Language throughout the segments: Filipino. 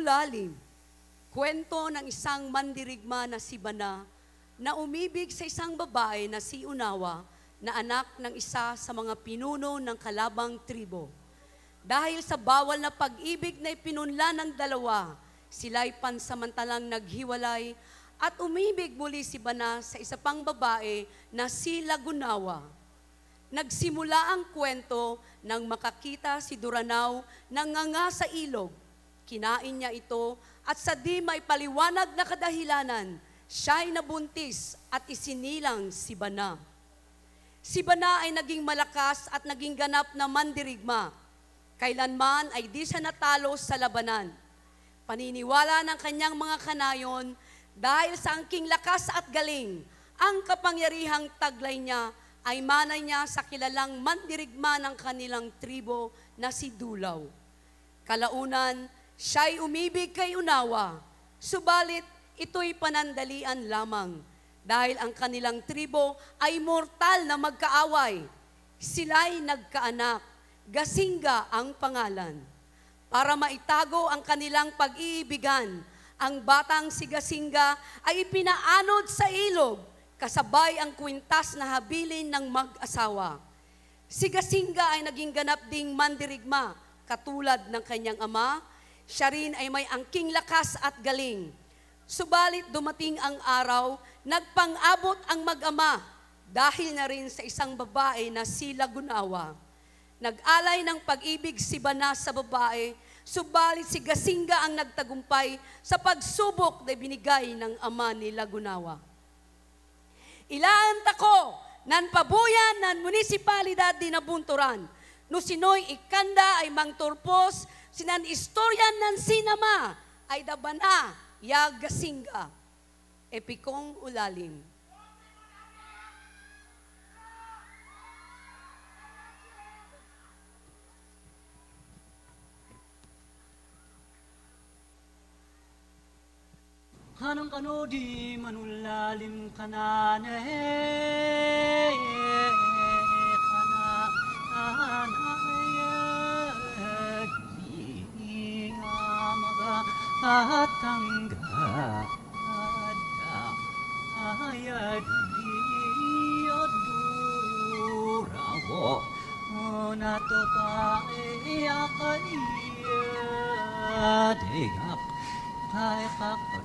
ulalim. Kwento ng isang mandirigma na si Bana na umibig sa isang babae na si Unawa na anak ng isa sa mga pinuno ng kalabang tribo. Dahil sa bawal na pag-ibig na ipinunla ng dalawa, sila'y pansamantalang naghiwalay at umibig muli si Bana sa isa pang babae na si Lagunawa. Nagsimula ang kwento nang makakita si Duranaw nanganga sa ilog. Kinain niya ito at sa di maipaliwanag na kadahilanan, siya'y nabuntis at isinilang si Bana. Si Bana ay naging malakas at naging ganap na mandirigma. Kailanman ay di siya natalo sa labanan. Paniniwala ng kanyang mga kanayon, dahil sa angking lakas at galing, ang kapangyarihang taglay niya ay manay niya sa kilalang mandirigma ng kanilang tribo na si Dulaw. Kalaunan, siya'y umibig kay Unawa, subalit ito'y panandalian lamang dahil ang kanilang tribo ay mortal na magkaaway. Sila'y nagkaanak, Gasinga ang pangalan. Para maitago ang kanilang pag-iibigan, ang batang si Gasinga ay ipinaanod sa ilog, kasabay ang kwintas na habilin ng mag-asawa. Si Gasinga ay naging ganap ding mandirigma, katulad ng kanyang ama. Siya rin ay may angking lakas at galing. Subalit dumating ang araw, nagpang-abot ang mag-ama dahil na rin sa isang babae na si Lagunawa. Nag-alay ng pag-ibig si Bana sa babae, subalit si Gasinga ang nagtagumpay sa pagsubok na binigay ng ama ni Lagunawa. Ilaan tako nan pabuyan ng munisipalidad di Nabunturan, no sinoy ikanda ay mangturpos, sinan istoryan ng sinama ay Dabana, ya Gasinga. Epikong ulalim. Hanang kano di manulalim kanane atangga ada ayad diodurawo nato pa akaya degap kay kakot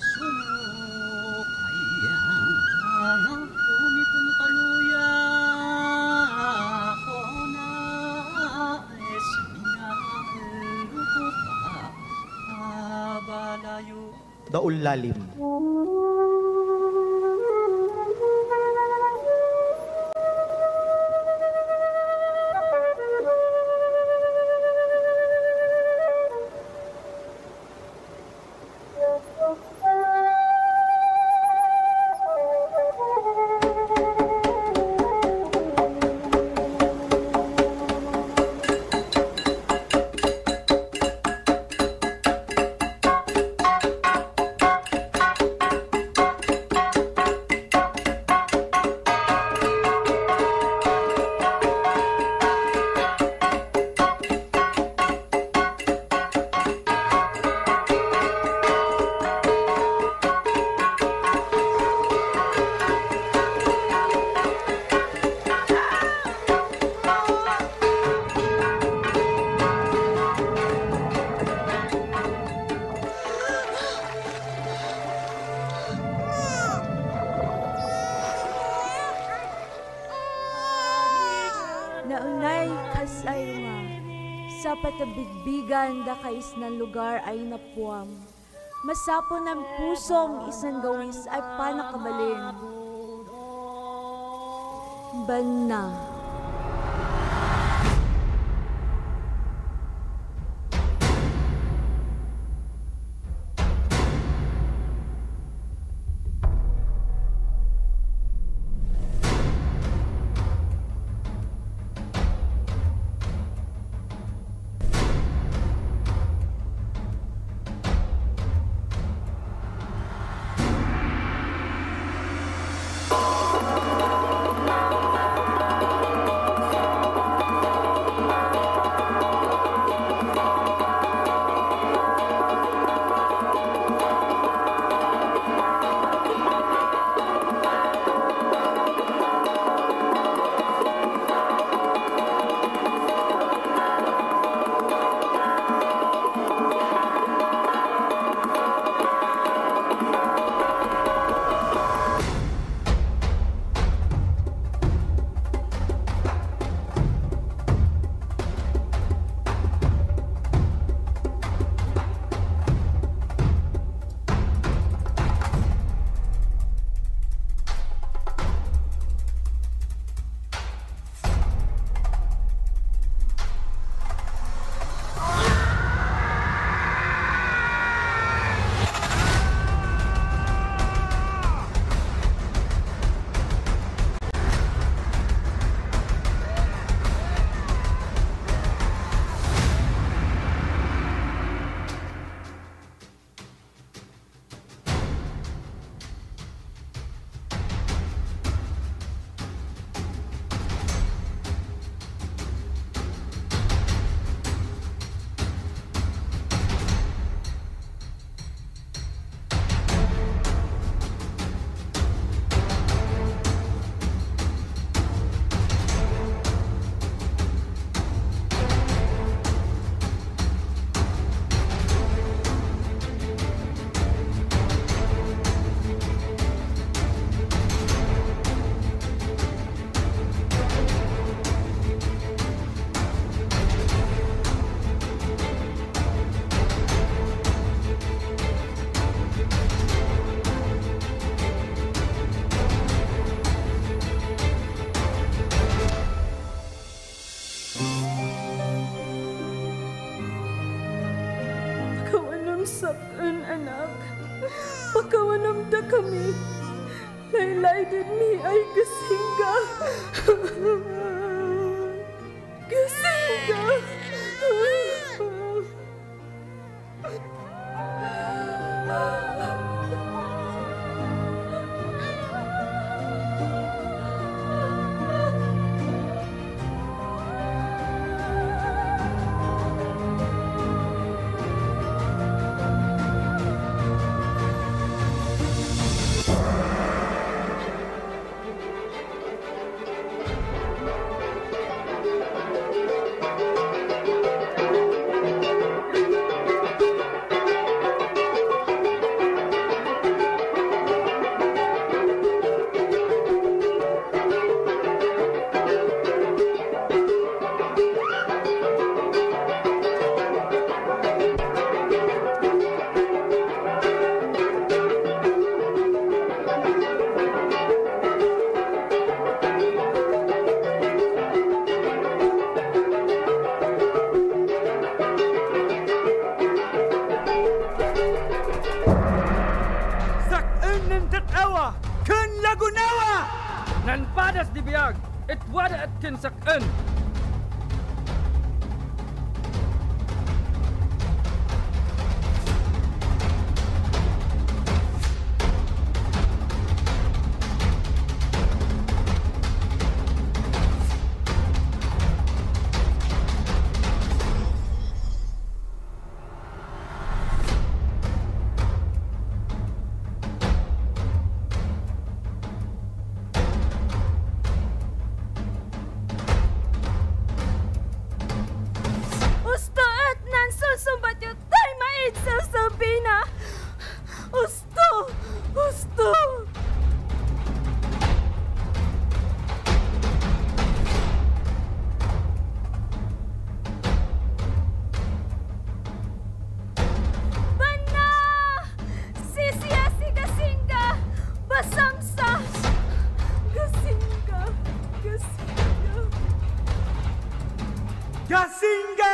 suno kayang kuni pun kaluya kona esina lukupa abalayo Daulalim. Naunay kasayma, sa patabigbigan da kais ng lugar ay napuam. Masapo ng pusom isang gawis ay panakabalin. Bana. da kami. Laylay din mi ay gasingga. Gasingga. Nan padas di biag, it wada at kinsakan. Gasinga!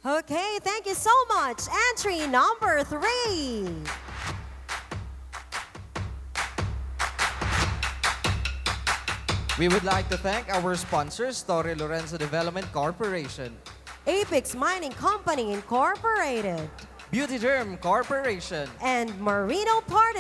Okay, thank you so much. Entry number 3. We would like to thank our sponsors, Torre Lorenzo Development Corporation, Apex Mining Company Incorporated, Beauty Derm Corporation, and Marino Party